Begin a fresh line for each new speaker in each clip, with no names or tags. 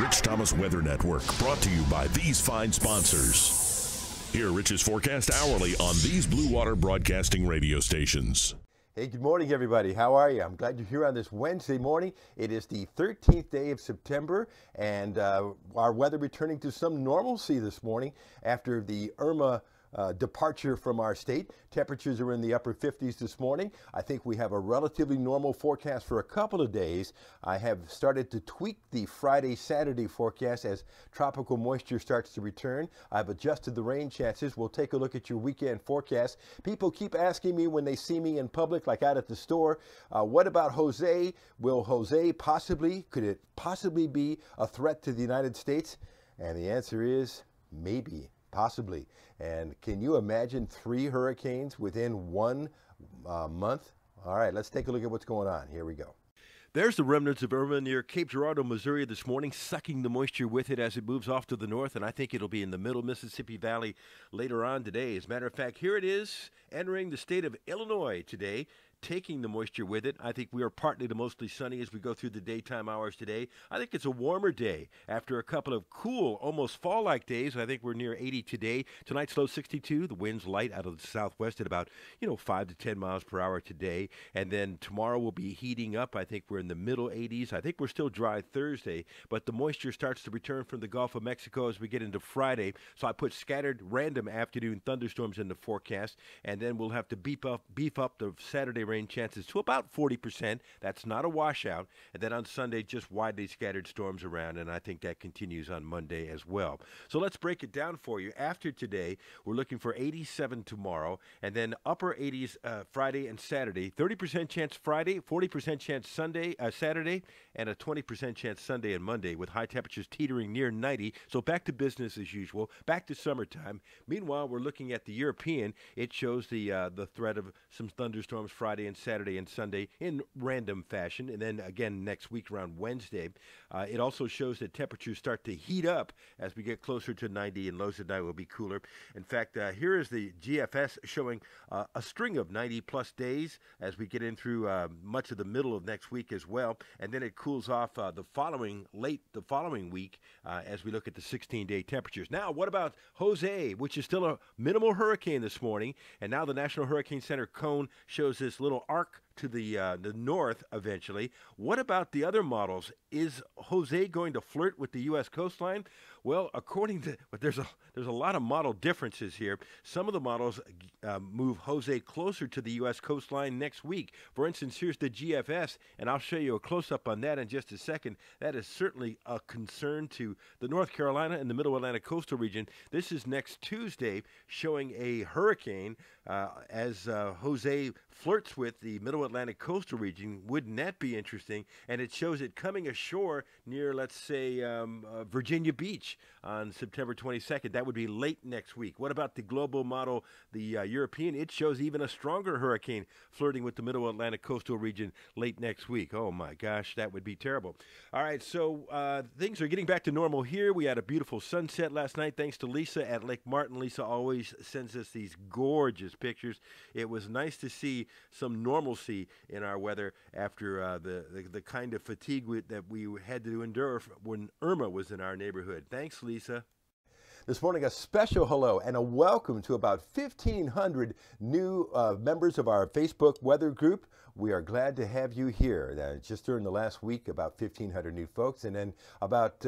Rich Thomas Weather Network, brought to you by these fine sponsors. Hear Rich's forecast hourly on these Blue Water Broadcasting radio stations.
Hey, good morning, everybody. How are you? I'm glad you're here on this Wednesday morning. It is the 13th day of September, and our weather returning to some normalcy this morning after the Irma departure from our state. Temperatures are in the upper 50s this morning. I think we have a relatively normal forecast for a couple of days. I have started to tweak the Friday, Saturday forecast as tropical moisture starts to return. I've adjusted the rain chances. We'll take a look at your weekend forecast. People keep asking me when they see me in public, like out at the store, what about Jose? Will Jose could it possibly be a threat to the United States? And the answer is maybe. Possibly. And can you imagine 3 hurricanes within 1 month? All right, let's take a look at what's going on. Here we go.
There's the remnants of Irma near Cape Girardeau, Missouri this morning, sucking the moisture with it as it moves off to the north, and I think it'll be in the middle Mississippi Valley later on today. As a matter of fact, here it is entering the state of Illinois today, taking the moisture with it. I think we are partly to mostly sunny as we go through the daytime hours today. I think it's a warmer day after a couple of cool, almost fall-like days. I think we're near 80 today. Tonight's low 62. The wind's light out of the southwest at about, 5 to 10 miles per hour today. And then tomorrow will be heating up. I think we're in the middle 80s. I think we're still dry Thursday, but the moisture starts to return from the Gulf of Mexico as we get into Friday. So I put scattered random afternoon thunderstorms in the forecast, and then we'll have to beef up the Saturday rain chances to about 40%. That's not a washout. And then on Sunday, just widely scattered storms around, and I think that continues on Monday as well. So let's break it down for you. After today, we're looking for 87 tomorrow, and then upper 80s Friday and Saturday. 30% chance Friday, 40% chance Saturday, and a 20% chance Sunday and Monday, with high temperatures teetering near 90. So back to business as usual, back to summertime. Meanwhile, we're looking at the European. It shows the threat of some thunderstorms Friday and Saturday and Sunday in random fashion, and then again next week around Wednesday. It also shows that temperatures start to heat up as we get closer to 90, and lows at night will be cooler. In fact, here is the GFS showing a string of 90-plus days as we get in through much of the middle of next week as well, and then it cools off the following week as we look at the 16-day temperatures. Now, what about Jose, which is still a minimal hurricane this morning, and now the National Hurricane Center cone shows this little arc to the north eventually. What about the other models? Is Jose going to flirt with the U.S. coastline? Well, according to, but there's a lot of model differences here. Some of the models move Jose closer to the U.S. coastline next week. For instance, here's the GFS, and I'll show you a close-up on that in just a second. That is certainly a concern to the North Carolina and the Middle Atlantic coastal region. This is next Tuesday, showing a hurricane as Jose flirts with the Middle Atlantic coastal region. Wouldn't that be interesting? And it shows it coming ashore near, let's say, Virginia Beach on September 22nd. That would be late next week. What about the global model, the European? It shows even a stronger hurricane flirting with the Middle Atlantic coastal region late next week. Oh my gosh, that would be terrible. All right, so things are getting back to normal here. We had a beautiful sunset last night thanks to Lisa at Lake Martin. Lisa always sends us these gorgeous pictures. It was nice to see some normalcy in our weather after the kind of fatigue that we had to endure when Irma was in our neighborhood. Thanks, Lisa.
This morning, a special hello and a welcome to about 1,500 new members of our Facebook weather group. We are glad to have you here. Just during the last week, about 1,500 new folks, and then about,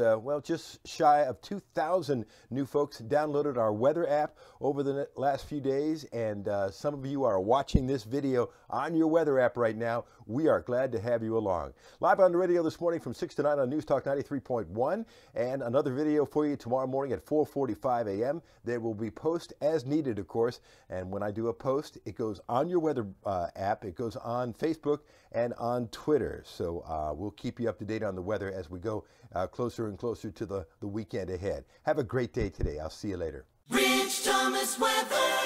just shy of 2,000 new folks downloaded our weather app over the last few days, and some of you are watching this video on your weather app right now. We are glad to have you along. Live on the radio this morning from 6 to 9 on News Talk 93.1, and another video for you tomorrow morning at 4:45 a.m. There will be post as needed, of course, and when I do a post, it goes on your weather app, it goes on Facebook and on Twitter. So we'll keep you up to date on the weather as we go closer and closer to the weekend ahead. Have a great day today. I'll see you later.
Rich Thomas Weather.